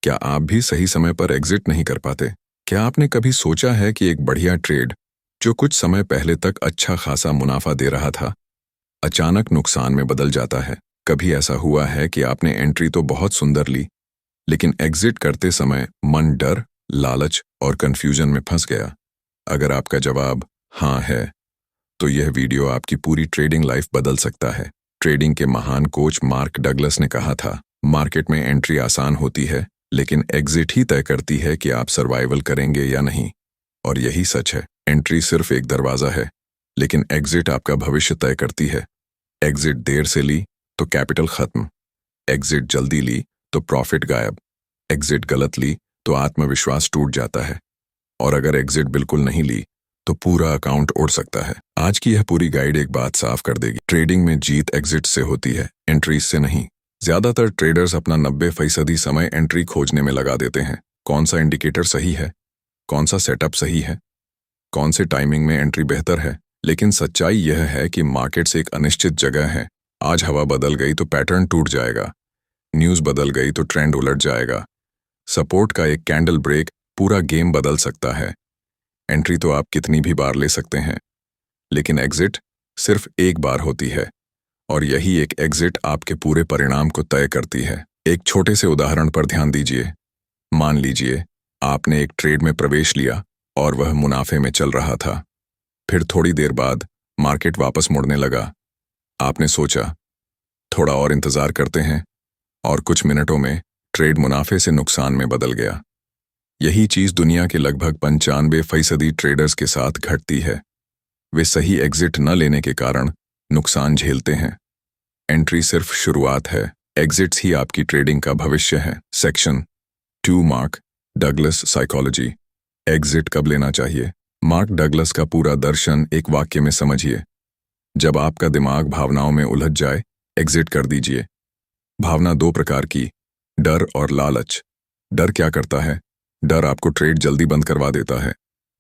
क्या आप भी सही समय पर एग्जिट नहीं कर पाते? क्या आपने कभी सोचा है कि एक बढ़िया ट्रेड जो कुछ समय पहले तक अच्छा खासा मुनाफा दे रहा था, अचानक नुकसान में बदल जाता है? कभी ऐसा हुआ है कि आपने एंट्री तो बहुत सुंदर ली, लेकिन एग्जिट करते समय मन डर, लालच और कंफ्यूजन में फंस गया? अगर आपका जवाब हाँ है, तो यह वीडियो आपकी पूरी ट्रेडिंग लाइफ बदल सकता है। ट्रेडिंग के महान कोच मार्क डगलस ने कहा था, मार्केट में एंट्री आसान होती है, लेकिन एग्जिट ही तय करती है कि आप सर्वाइवल करेंगे या नहीं। और यही सच है। एंट्री सिर्फ एक दरवाजा है, लेकिन एग्जिट आपका भविष्य तय करती है। एग्जिट देर से ली तो कैपिटल खत्म, एग्जिट जल्दी ली तो प्रॉफिट गायब, एग्जिट गलत ली तो आत्मविश्वास टूट जाता है, और अगर एग्जिट बिल्कुल नहीं ली तो पूरा अकाउंट उड़ सकता है। आज की यह पूरी गाइड एक बात साफ कर देगी, ट्रेडिंग में जीत एग्जिट से होती है, एंट्रीज से नहीं। ज्यादातर ट्रेडर्स अपना 90% समय एंट्री खोजने में लगा देते हैं। कौन सा इंडिकेटर सही है, कौन सा सेटअप सही है, कौन से टाइमिंग में एंट्री बेहतर है। लेकिन सच्चाई यह है कि मार्केट्स एक अनिश्चित जगह है। आज हवा बदल गई तो पैटर्न टूट जाएगा, न्यूज बदल गई तो ट्रेंड उलट जाएगा। सपोर्ट का एक कैंडल ब्रेक पूरा गेम बदल सकता है। एंट्री तो आप कितनी भी बार ले सकते हैं, लेकिन एग्जिट सिर्फ एक बार होती है, और यही एक एग्जिट आपके पूरे परिणाम को तय करती है। एक छोटे से उदाहरण पर ध्यान दीजिए। मान लीजिए आपने एक ट्रेड में प्रवेश लिया और वह मुनाफे में चल रहा था। फिर थोड़ी देर बाद मार्केट वापस मुड़ने लगा। आपने सोचा थोड़ा और इंतजार करते हैं, और कुछ मिनटों में ट्रेड मुनाफे से नुकसान में बदल गया। यही चीज दुनिया के लगभग 95% ट्रेडर्स के साथ घटती है। वे सही एग्जिट न लेने के कारण नुकसान झेलते हैं। एंट्री सिर्फ शुरुआत है, एग्जिट्स ही आपकी ट्रेडिंग का भविष्य है। Section 2, mark Douglas psychology. Exit कब लेना चाहिए? मार्क डगलस का पूरा दर्शन एक वाक्य में समझिए। जब आपका दिमाग भावनाओं में उलझ जाए, एग्जिट कर दीजिए। भावना दो प्रकार की, डर और लालच। डर क्या करता है? डर आपको ट्रेड जल्दी बंद करवा देता है।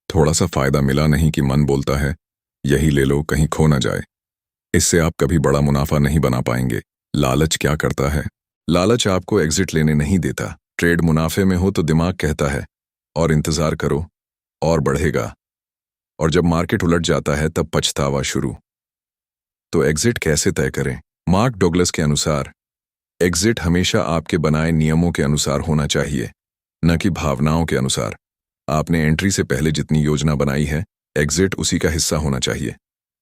थोड़ा सा फायदा मिला नहीं कि मन बोलता है यही ले लो, कहीं खो ना जाए। इससे आप कभी बड़ा मुनाफा नहीं बना पाएंगे। लालच क्या करता है? लालच आपको एग्जिट लेने नहीं देता। ट्रेड मुनाफे में हो तो दिमाग कहता है और इंतजार करो, और बढ़ेगा। और जब मार्केट उलट जाता है तब पछतावा शुरू। तो एग्जिट कैसे तय करें? मार्क डगलस के अनुसार एग्जिट हमेशा आपके बनाए नियमों के अनुसार होना चाहिए, न कि भावनाओं के अनुसार। आपने एंट्री से पहले जितनी योजना बनाई है, एग्जिट उसी का हिस्सा होना चाहिए।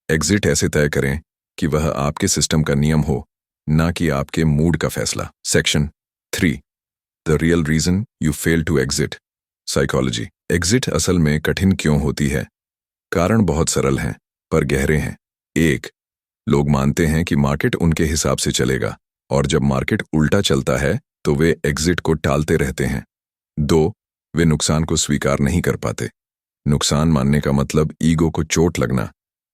एग्जिट ऐसे तय करें कि वह आपके सिस्टम का नियम हो, ना कि आपके मूड का फैसला। Section 3, the real reason you fail to exit psychology. Exit असल में कठिन क्यों होती है? कारण बहुत सरल हैं, पर गहरे हैं। 1, लोग मानते हैं कि मार्केट उनके हिसाब से चलेगा, और जब मार्केट उल्टा चलता है तो वे एग्जिट को टालते रहते हैं। 2, वे नुकसान को स्वीकार नहीं कर पाते। नुकसान मानने का मतलब ईगो को चोट लगना,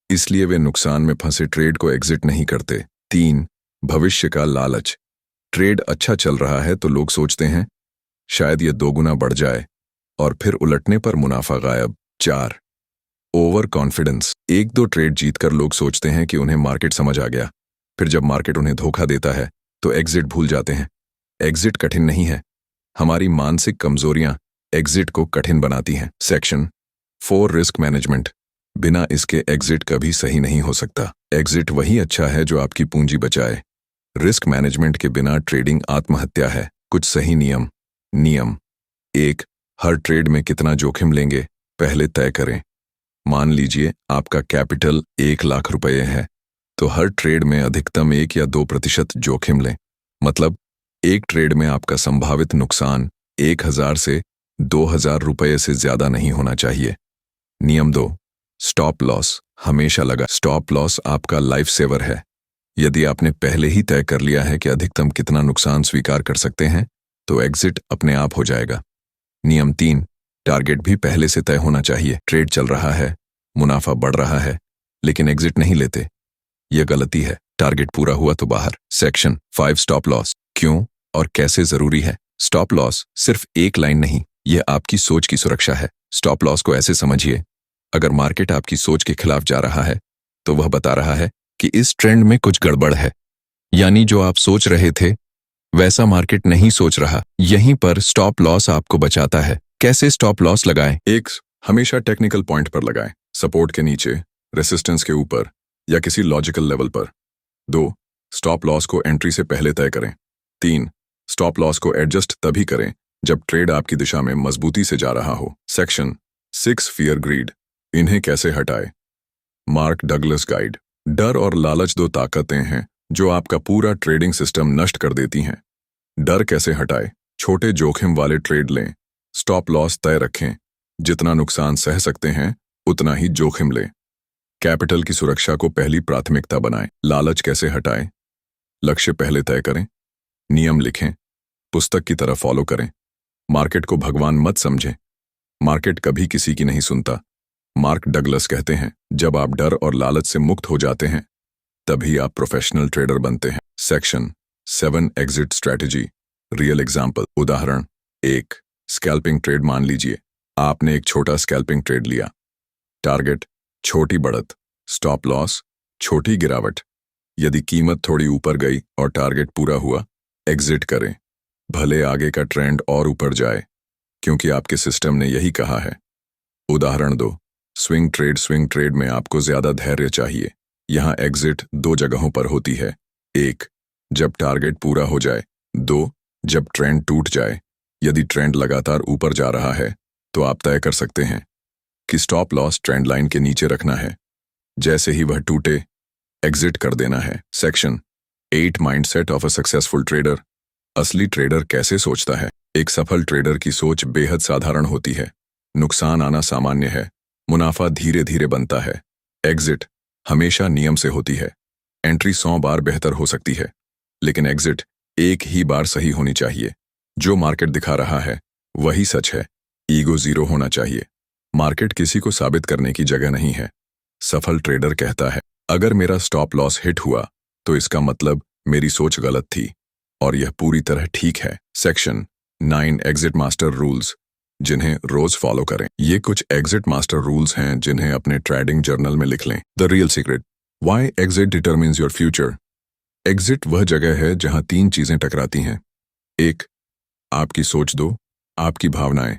इसलिए वे नुकसान में फंसे ट्रेड को एग्जिट नहीं करते। 3, भविष्य का लालच। ट्रेड अच्छा चल रहा है तो लोग सोचते हैं शायद ये 2 गुना बढ़ जाए, और फिर उलटने पर मुनाफा गायब। 4, ओवर कॉन्फिडेंस। 1-2 ट्रेड जीतकर लोग सोचते हैं कि उन्हें मार्केट समझ आ गया। फिर जब मार्केट उन्हें धोखा देता है तो एग्जिट भूल जाते हैं। एग्जिट कठिन नहीं है, हमारी मानसिक कमजोरियां एग्जिट को कठिन बनाती हैं। Section 4, risk management. बिना इसके एग्जिट कभी सही नहीं हो सकता। एग्जिट वही अच्छा है जो आपकी पूंजी बचाए। रिस्क मैनेजमेंट के बिना ट्रेडिंग आत्महत्या है। कुछ सही नियम। 1, हर ट्रेड में कितना जोखिम लेंगे पहले तय करें। मान लीजिए आपका कैपिटल 1 लाख रुपए है, तो हर ट्रेड में अधिकतम 1 या 2% जोखिम लें। मतलब एक ट्रेड में आपका संभावित नुकसान 1000 से 2000 रुपये से ज्यादा नहीं होना चाहिए। नियम 2, स्टॉप लॉस हमेशा लगा। स्टॉप लॉस आपका लाइफ सेवर है। यदि आपने पहले ही तय कर लिया है कि अधिकतम कितना नुकसान स्वीकार कर सकते हैं, तो एग्जिट अपने आप हो जाएगा। नियम 3, टारगेट भी पहले से तय होना चाहिए। ट्रेड चल रहा है, मुनाफा बढ़ रहा है, लेकिन एग्जिट नहीं लेते, यह गलती है। टारगेट पूरा हुआ तो बाहर। सेक्शन 5, स्टॉप लॉस क्यों और कैसे जरूरी है। स्टॉप लॉस सिर्फ एक लाइन नहीं, यह आपकी सोच की सुरक्षा है। स्टॉप लॉस को ऐसे समझिए, अगर मार्केट आपकी सोच के खिलाफ जा रहा है तो वह बता रहा है कि इस ट्रेंड में कुछ गड़बड़ है। यानी जो आप सोच रहे थे वैसा मार्केट नहीं सोच रहा। यहीं पर स्टॉप लॉस आपको बचाता है। कैसे स्टॉप लॉस लगाएं? एक, हमेशा टेक्निकल पॉइंट पर लगाएं, सपोर्ट के नीचे, रेसिस्टेंस के ऊपर या किसी लॉजिकल लेवल पर। 2, स्टॉप लॉस को एंट्री से पहले तय करें। 3, स्टॉप लॉस को एडजस्ट तभी करें जब ट्रेड आपकी दिशा में मजबूती से जा रहा हो। सेक्शन 6, फियर ग्रीड, इन्हें कैसे हटाए? Mark Douglas guide. डर और लालच दो ताकतें हैं जो आपका पूरा ट्रेडिंग सिस्टम नष्ट कर देती हैं। डर कैसे हटाए? छोटे जोखिम वाले ट्रेड लें, स्टॉप लॉस तय रखें, जितना नुकसान सह सकते हैं उतना ही जोखिम लें। कैपिटल की सुरक्षा को पहली प्राथमिकता बनाएं। लालच कैसे हटाएं? लक्ष्य पहले तय करें, नियम लिखें, पुस्तक की तरह फॉलो करें। मार्केट को भगवान मत समझें, मार्केट कभी किसी की नहीं सुनता। मार्क डगलस कहते हैं, जब आप डर और लालच से मुक्त हो जाते हैं तभी आप प्रोफेशनल ट्रेडर बनते हैं। Section 7, exit strategy, real example. उदाहरण 1, स्कैल्पिंग ट्रेड। मान लीजिए आपने एक छोटा स्कैल्पिंग ट्रेड लिया। टारगेट छोटी बढ़त, स्टॉप लॉस छोटी गिरावट। यदि कीमत थोड़ी ऊपर गई और टारगेट पूरा हुआ, एग्जिट करें, भले आगे का ट्रेंड और ऊपर जाए, क्योंकि आपके सिस्टम ने यही कहा है। उदाहरण 2, स्विंग ट्रेड। स्विंग ट्रेड में आपको ज्यादा धैर्य चाहिए। यहां एग्जिट 2 जगहों पर होती है। 1, जब टारगेट पूरा हो जाए। 2, जब ट्रेंड टूट जाए। यदि ट्रेंड लगातार ऊपर जा रहा है तो आप तय कर सकते हैं कि स्टॉप लॉस ट्रेंड लाइन के नीचे रखना है। जैसे ही वह टूटे, एग्जिट कर देना है। Section 8, mindset of a successful trader. असली ट्रेडर कैसे सोचता है? एक सफल ट्रेडर की सोच बेहद साधारण होती है। नुकसान आना सामान्य है, मुनाफा धीरे धीरे बनता है। एग्जिट हमेशा नियम से होती है। एंट्री 100 बार बेहतर हो सकती है, लेकिन एग्जिट एक ही बार सही होनी चाहिए। जो मार्केट दिखा रहा है वही सच है। ईगो 0 होना चाहिए। मार्केट किसी को साबित करने की जगह नहीं है। सफल ट्रेडर कहता है, अगर मेरा स्टॉप लॉस हिट हुआ तो इसका मतलब मेरी सोच गलत थी और यह पूरी तरह ठीक है। सेक्शन 9, एग्जिट मास्टर रूल्स, जिन्हें रोज फॉलो करें। ये कुछ एग्जिट मास्टर रूल्स हैं जिन्हें अपने ट्रेडिंग जर्नल में लिख लें। The real secret, why exit determines your future. Exit वह जगह है जहां 3 चीजें टकराती हैं। 1, आपकी सोच। 2, आपकी भावनाएं।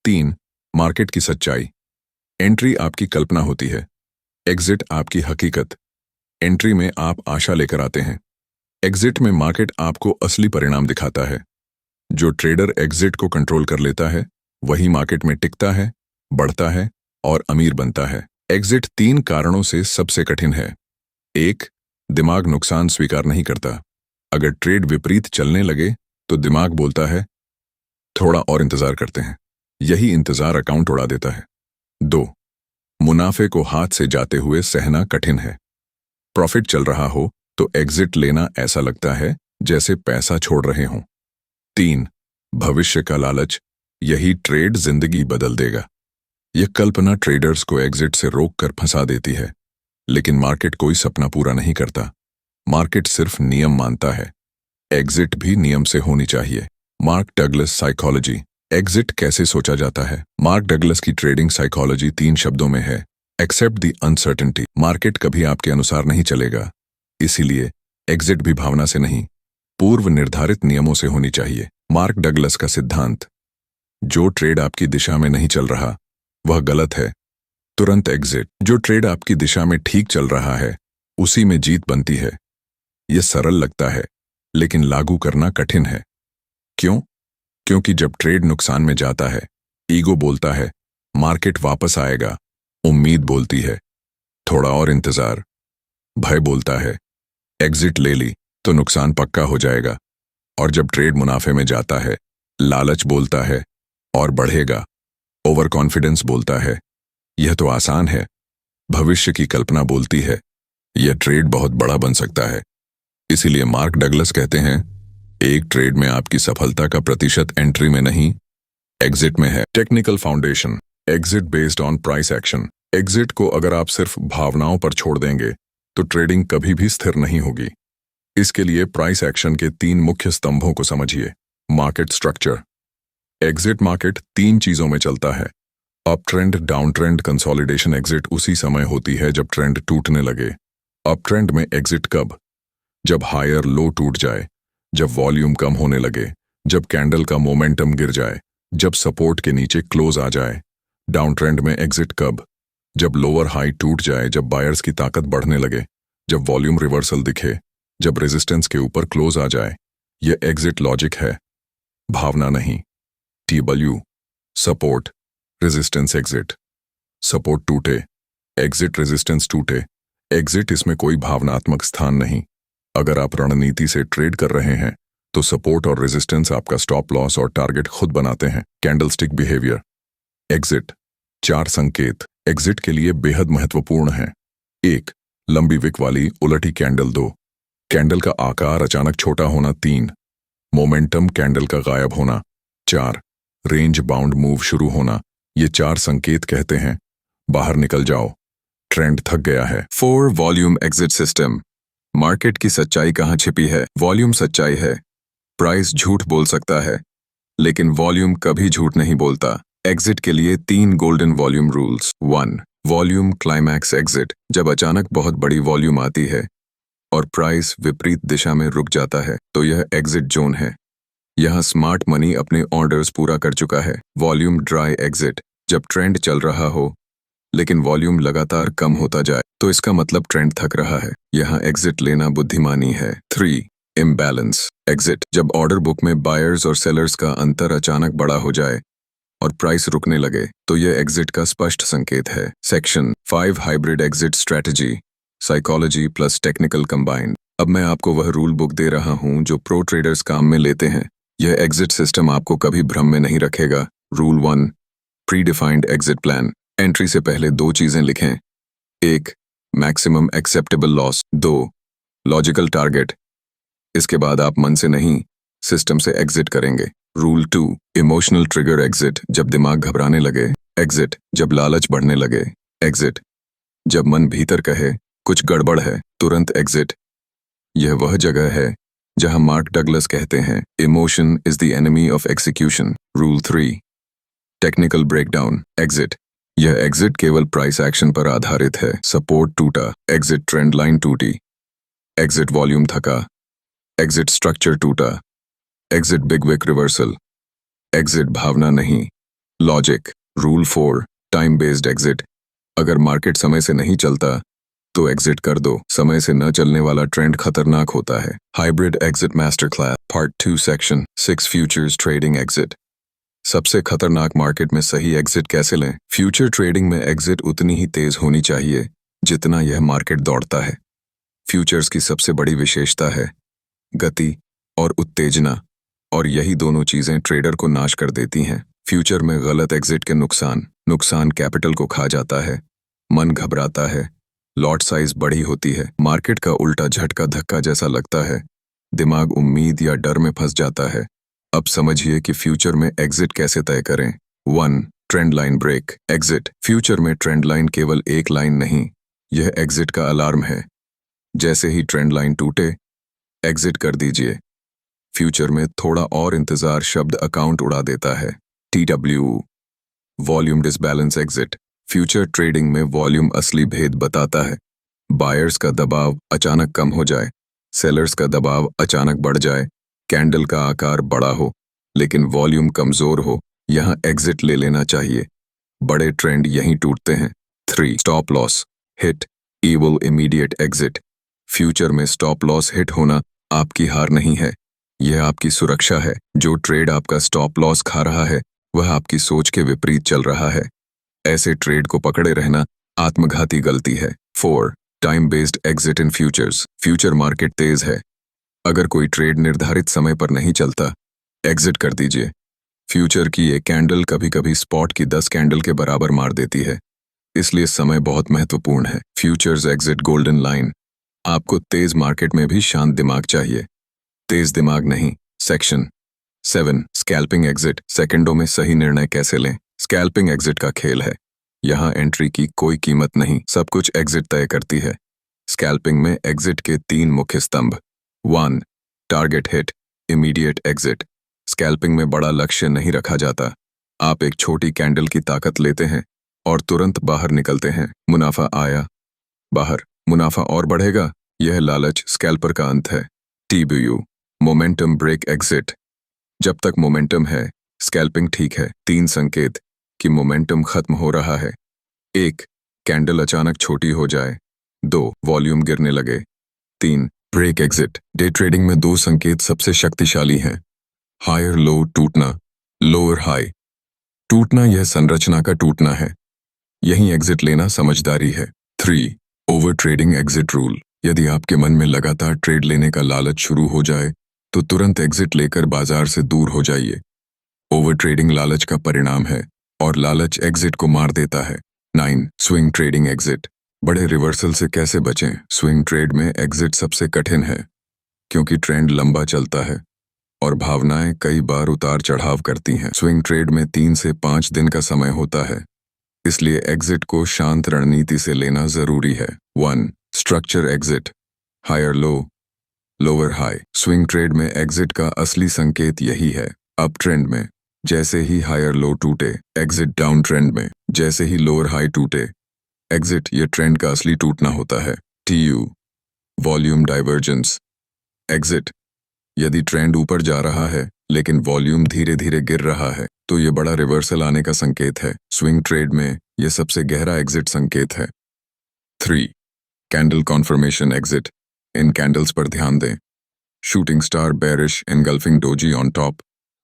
3, मार्केट की सच्चाई। एंट्री आपकी कल्पना होती है, एग्जिट आपकी हकीकत। एंट्री में आप आशा लेकर आते हैं, एग्जिट में मार्केट आपको असली परिणाम दिखाता है। जो ट्रेडर एग्जिट को कंट्रोल कर लेता है वही मार्केट में टिकता है, बढ़ता है और अमीर बनता है। एग्जिट 3 कारणों से सबसे कठिन है। 1, दिमाग नुकसान स्वीकार नहीं करता। अगर ट्रेड विपरीत चलने लगे तो दिमाग बोलता है, थोड़ा और इंतजार करते हैं। यही इंतजार अकाउंट उड़ा देता है। 2, मुनाफे को हाथ से जाते हुए सहना कठिन है। प्रॉफिट चल रहा हो तो एग्जिट लेना ऐसा लगता है जैसे पैसा छोड़ रहे हों। 3, भविष्य का लालच, यही ट्रेड जिंदगी बदल देगा। यह कल्पना ट्रेडर्स को एग्जिट से रोककर फंसा देती है, लेकिन मार्केट कोई सपना पूरा नहीं करता। मार्केट सिर्फ नियम मानता है। एग्जिट भी नियम से होनी चाहिए। मार्क डगलस साइकोलॉजी, एग्जिट कैसे सोचा जाता है? मार्क डगलस की ट्रेडिंग साइकोलॉजी 3 शब्दों में है। एक्सेप्ट द अनसर्टेनिटी, मार्केट कभी आपके अनुसार नहीं चलेगा, इसीलिए एग्जिट भी भावना से नहीं, पूर्व निर्धारित नियमों से होनी चाहिए। मार्क डगलस का सिद्धांत, जो ट्रेड आपकी दिशा में नहीं चल रहा वह गलत है, तुरंत एग्जिट। जो ट्रेड आपकी दिशा में ठीक चल रहा है उसी में जीत बनती है। यह सरल लगता है लेकिन लागू करना कठिन है। क्यों? क्योंकि जब ट्रेड नुकसान में जाता है, ईगो बोलता है मार्केट वापस आएगा। उम्मीद बोलती है थोड़ा और इंतजार। भय बोलता है एग्जिट ले ली तो नुकसान पक्का हो जाएगा। और जब ट्रेड मुनाफे में जाता है, लालच बोलता है और बढ़ेगा। ओवर कॉन्फिडेंस बोलता है यह तो आसान है। भविष्य की कल्पना बोलती है यह ट्रेड बहुत बड़ा बन सकता है। इसीलिए मार्क डगलस कहते हैं, एक ट्रेड में आपकी सफलता का प्रतिशत एंट्री में नहीं, एग्जिट में है। Technical foundation, exit based on price action. Exit को अगर आप सिर्फ भावनाओं पर छोड़ देंगे तो ट्रेडिंग कभी भी स्थिर नहीं होगी। इसके लिए प्राइस एक्शन के 3 मुख्य स्तंभों को समझिए। मार्केट स्ट्रक्चर, एग्जिट मार्केट 3 चीजों में चलता है। Up trend, down trend, consolidation. Exit उसी समय होती है जब ट्रेंड टूटने लगे। अप ट्रेंड में एग्जिट कब? जब हायर लो टूट जाए, जब वॉल्यूम कम होने लगे, जब कैंडल का मोमेंटम गिर जाए, जब सपोर्ट के नीचे क्लोज आ जाए। डाउन ट्रेंड में एग्जिट कब? जब लोअर हाई टूट जाए, जब बायर्स की ताकत बढ़ने लगे, जब वॉल्यूम रिवर्सल दिखे, जब रेजिस्टेंस के ऊपर क्लोज आ जाए। यह एग्जिट लॉजिक है, भावना नहीं। TW support, resistance, exit. Support टूटे, एग्जिट, रेजिस्टेंस टूटे, एग्जिट। इसमें कोई भावनात्मक स्थान नहीं। अगर आप रणनीति से ट्रेड कर रहे हैं तो सपोर्ट और रेजिस्टेंस आपका स्टॉप लॉस और टारगेट खुद बनाते हैं। Candlestick behaviour, exit. 4 संकेत एग्जिट के लिए बेहद महत्वपूर्ण हैं। 1. लंबी विक वाली उलटी कैंडल। 2. कैंडल का आकार अचानक छोटा होना। 3. मोमेंटम कैंडल का गायब होना। 4. रेंज बाउंड मूव शुरू होना। ये 4 संकेत कहते हैं बाहर निकल जाओ, ट्रेंड थक गया है। 4. Volume exit system. मार्केट की सच्चाई कहाँ छिपी है? वॉल्यूम सच्चाई है। प्राइस झूठ बोल सकता है, लेकिन वॉल्यूम कभी झूठ नहीं बोलता। एग्जिट के लिए 3 golden volume rules. 1. Volume climax exit. जब अचानक बहुत बड़ी वॉल्यूम आती है और प्राइस विपरीत दिशा में रुक जाता है तो यह एग्जिट जोन है। यहाँ स्मार्ट मनी अपने ऑर्डर्स पूरा कर चुका है। Volume dry exit. जब ट्रेंड चल रहा हो लेकिन वॉल्यूम लगातार कम होता जाए तो इसका मतलब ट्रेंड थक रहा है। यहाँ एग्जिट लेना बुद्धिमानी है। 3. Imbalance exit. जब ऑर्डर बुक में बायर्स और सेलर्स का अंतर अचानक बड़ा हो जाए और प्राइस रुकने लगे तो यह एग्जिट का स्पष्ट संकेत है। Section 5 hybrid exit strategy, psychology plus technical combined. अब मैं आपको वह रूल बुक दे रहा हूं जो प्रो ट्रेडर्स काम में लेते हैं। यह एग्जिट सिस्टम आपको कभी भ्रम में नहीं रखेगा। Rule 1. Pre defined exit plan. Entry से पहले 2 चीजें लिखें। 1. Maximum acceptable loss. 2. Logical target. इसके बाद आप मन से नहीं, सिस्टम से एग्जिट करेंगे। रूल 2. Emotional trigger exit. जब दिमाग घबराने लगे, एग्जिट। जब लालच बढ़ने लगे, एग्जिट। जब मन भीतर कहे कुछ गड़बड़ है, तुरंत एग्जिट। यह वह जगह है जहां मार्क डगलस कहते हैं, emotion is the enemy of execution. Rule 3. Technical breakdown exit. यह एग्जिट केवल प्राइस एक्शन पर आधारित है। सपोर्ट टूटा, एग्जिट ट्रेंड लाइन टूटी, एग्जिट वॉल्यूम थका, एग्जिट स्ट्रक्चर टूटा, exit big wick reversal, exit भावना नहीं, logic. Rule 4. Time based exit. अगर मार्केट समय से नहीं चलता तो एग्जिट कर दो। समय से न चलने वाला ट्रेंड खतरनाक होता है। Hybrid exit master class part 2 section 6 futures trading exit. सबसे खतरनाक मार्केट में सही एग्जिट कैसे लें? फ्यूचर ट्रेडिंग में एग्जिट उतनी ही तेज होनी चाहिए जितना यह मार्केट दौड़ता है। फ्यूचर्स की सबसे बड़ी विशेषता है गति और उत्तेजना, और यही दोनों चीजें ट्रेडर को नाश कर देती हैं। फ्यूचर में गलत एग्जिट के नुकसान कैपिटल को खा जाता है, मन घबराता है, लॉट साइज बड़ी होती है, मार्केट का उल्टा झटका धक्का जैसा लगता है, दिमाग उम्मीद या डर में फंस जाता है। अब समझिए कि फ्यूचर में एग्जिट कैसे तय करें। 1. Trend line break exit. Future में ट्रेंड लाइन केवल एक लाइन नहीं, यह एग्जिट का अलार्म है। जैसे ही ट्रेंड लाइन टूटे, एग्जिट कर दीजिए। फ्यूचर में थोड़ा और इंतजार शब्द अकाउंट उड़ा देता है। TW volume disbalance exit. Future trading में वॉल्यूम असली भेद बताता है। बायर्स का दबाव अचानक कम हो जाए, सेलर्स का दबाव अचानक बढ़ जाए, कैंडल का आकार बड़ा हो लेकिन वॉल्यूम कमजोर हो, यहां एग्जिट ले लेना चाहिए। बड़े ट्रेंड यहीं टूटते हैं। 3. Stop loss hit evil immediate exit. Future में स्टॉप लॉस हिट होना आपकी हार नहीं है, यह आपकी सुरक्षा है। जो ट्रेड आपका स्टॉप लॉस खा रहा है वह आपकी सोच के विपरीत चल रहा है। ऐसे ट्रेड को पकड़े रहना आत्मघाती गलती है। 4. Time based exit in futures. Future market तेज है, अगर कोई ट्रेड निर्धारित समय पर नहीं चलता, एग्जिट कर दीजिए। फ्यूचर की एक कैंडल कभी कभी स्पॉट की 10 कैंडल के बराबर मार देती है, इसलिए समय बहुत महत्वपूर्ण है। Futures exit golden line. आपको तेज मार्केट में भी शांत दिमाग चाहिए, तेज दिमाग नहीं। Section 7 scalping exit. सेकंडों में सही निर्णय कैसे लें? स्कैल्पिंग एग्जिट का खेल है, यहाँ एंट्री की कोई कीमत नहीं, सब कुछ एग्जिट तय करती है। स्कैल्पिंग में एग्जिट के 3 मुख्य स्तंभ। 1. Target hit immediate exit. Scalping में बड़ा लक्ष्य नहीं रखा जाता, आप एक छोटी कैंडल की ताकत लेते हैं और तुरंत बाहर निकलते हैं। मुनाफा आया, बाहर, मुनाफा और बढ़ेगा, यह लालच स्कैल्पर का अंत है। TBU momentum break exit. जब तक मोमेंटम है, स्कैल्पिंग ठीक है। 3 संकेत कि मोमेंटम खत्म हो रहा है। 1. कैंडल अचानक छोटी हो जाए। 2. वॉल्यूम गिरने लगे। 3. Break exit. डे ट्रेडिंग में 2 संकेत सबसे शक्तिशाली हैं। हायर लो टूटना, लोअर हाई टूटना, यह संरचना का टूटना है। यहीं एग्जिट लेना समझदारी है। 3. Over trading exit rule. यदि आपके मन में लगातार ट्रेड लेने का लालच शुरू हो जाए तो तुरंत एग्जिट लेकर बाजार से दूर हो जाइए। ओवर ट्रेडिंग लालच का परिणाम है और लालच एग्जिट को मार देता है। 9. Swing trading exit. बड़े रिवर्सल से कैसे बचें? स्विंग ट्रेड में एग्जिट सबसे कठिन है क्योंकि ट्रेंड लंबा चलता है और भावनाएं कई बार उतार चढ़ाव करती हैं। स्विंग ट्रेड में 3 से 5 दिन का समय होता है, इसलिए एग्जिट को शांत रणनीति से लेना जरूरी है। 1. Structure exit. Higher low, lower high. Swing trade में एग्जिट का असली संकेत यही है। अप ट्रेंड में जैसे ही हायर लो टूटे, एग्जिट। डाउन ट्रेंड में जैसे ही लोअर हाई टूटे, एग्जिट। ये ट्रेंड का असली टूटना होता है। TU volume divergence exit. यदि ट्रेंड ऊपर जा रहा है लेकिन वॉल्यूम धीरे धीरे गिर रहा है तो ये बड़ा रिवर्सल आने का संकेत है। स्विंग ट्रेड में यह सबसे गहरा एग्जिट संकेत है। 3. Candle confirmation exit. इन कैंडल्स पर ध्यान दें। Shooting star, bearish, engulfing doji on top,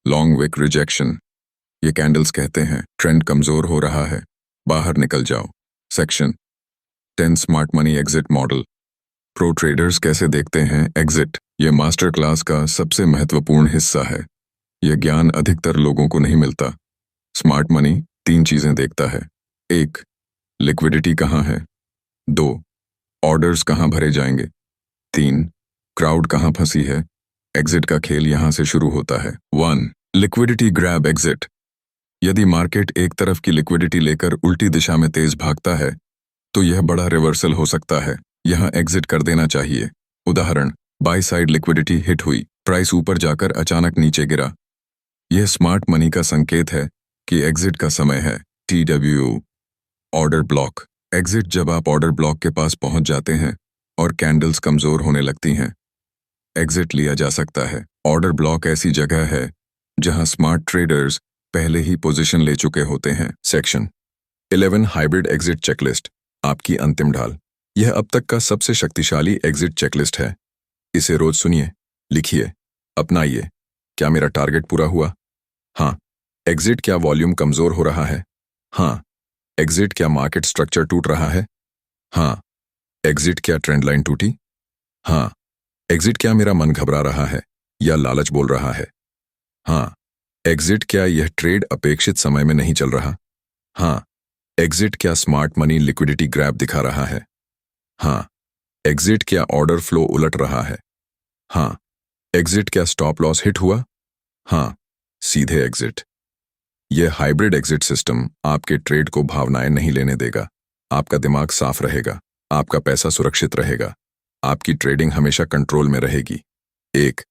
long wick rejection. ये कैंडल्स कहते हैं ट्रेंड कमजोर हो रहा है, बाहर निकल जाओ। Section 10 smart money exit model. Pro traders कैसे देखते हैं एग्जिट? ये मास्टर क्लास का सबसे महत्वपूर्ण हिस्सा है। यह ज्ञान अधिकतर लोगों को नहीं मिलता। स्मार्ट मनी 3 चीजें देखता है। 1. लिक्विडिटी कहाँ है। 2. ऑर्डर्स कहाँ भरे जाएंगे। 3. क्राउड कहाँ फंसी है। एग्जिट का खेल यहां से शुरू होता है। 1. Liquidity grab exit. यदि मार्केट एक तरफ की लिक्विडिटी लेकर उल्टी दिशा में तेज भागता है तो यह बड़ा रिवर्सल हो सकता है। यहां एग्जिट कर देना चाहिए। उदाहरण, बाय साइड लिक्विडिटी हिट हुई, प्राइस ऊपर जाकर अचानक नीचे गिरा। यह स्मार्ट मनी का संकेत है कि एग्जिट का समय है। TW order block exit. जब आप ऑर्डर ब्लॉक के पास पहुंच जाते हैं और कैंडल्स कमजोर होने लगती हैं, एग्जिट लिया जा सकता है। ऑर्डर ब्लॉक ऐसी जगह है जहां स्मार्ट ट्रेडर्स पहले ही पोजीशन ले चुके होते हैं। Section 11 hybrid exit checklist. आपकी अंतिम ढाल। यह अब तक का सबसे शक्तिशाली एग्जिट चेकलिस्ट है। इसे रोज सुनिए, लिखिए, अपनाइए। क्या मेरा टारगेट पूरा हुआ? हाँ। एग्जिट क्या वॉल्यूम कमजोर हो रहा है? हाँ। एग्जिट क्या मार्केट स्ट्रक्चर टूट रहा है? हाँ। एग्जिट क्या ट्रेंड लाइन टूटी? हाँ। एग्जिट क्या मेरा मन घबरा रहा है या लालच बोल रहा है? हाँ। एग्जिट क्या यह ट्रेड अपेक्षित समय में नहीं चल रहा? हाँ। एग्जिट क्या स्मार्ट मनी लिक्विडिटी ग्रैब दिखा रहा है? हाँ। एग्जिट क्या ऑर्डर फ्लो उलट रहा है? हाँ। एग्जिट क्या स्टॉप लॉस हिट हुआ? हाँ। सीधे एग्जिट। यह हाइब्रिड एग्जिट सिस्टम आपके ट्रेड को भावनाएं नहीं लेने देगा। आपका दिमाग साफ रहेगा, आपका पैसा सुरक्षित रहेगा, आपकी ट्रेडिंग हमेशा कंट्रोल में रहेगी। 1.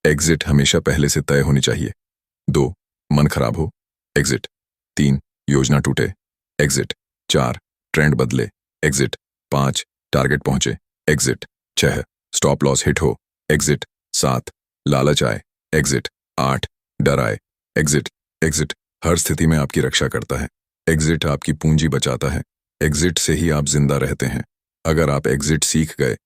एग्जिट हमेशा पहले से तय होनी चाहिए। 2. मन खराब हो, एग्जिट। 3. योजना टूटे, एग्जिट। 4. ट्रेंड बदले, एग्जिट। 5. टारगेट पहुंचे, एग्जिट। 6. स्टॉप लॉस हिट हो, एग्जिट। 7. लालच आए, एग्जिट। 8. डर आए, एग्जिट। एग्जिट हर स्थिति में आपकी रक्षा करता है। एग्जिट आपकी पूंजी बचाता है। एग्जिट से ही आप जिंदा रहते हैं। अगर आप एग्जिट सीख गए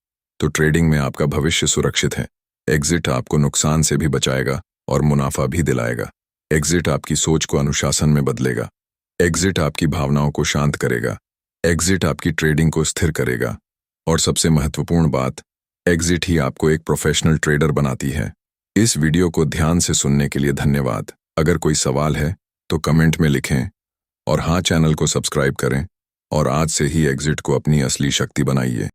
तो ट्रेडिंग में आपका भविष्य सुरक्षित है। एग्जिट आपको नुकसान से भी बचाएगा और मुनाफा भी दिलाएगा। एग्जिट आपकी सोच को अनुशासन में बदलेगा। एग्जिट आपकी भावनाओं को शांत करेगा। एग्जिट आपकी ट्रेडिंग को स्थिर करेगा। और सबसे महत्वपूर्ण बात, एग्जिट ही आपको एक प्रोफेशनल ट्रेडर बनाती है। इस वीडियो को ध्यान से सुनने के लिए धन्यवाद। अगर कोई सवाल है तो कमेंट में लिखें और हाँ, चैनल को सब्सक्राइब करें और आज से ही एग्जिट को अपनी असली शक्ति बनाइए।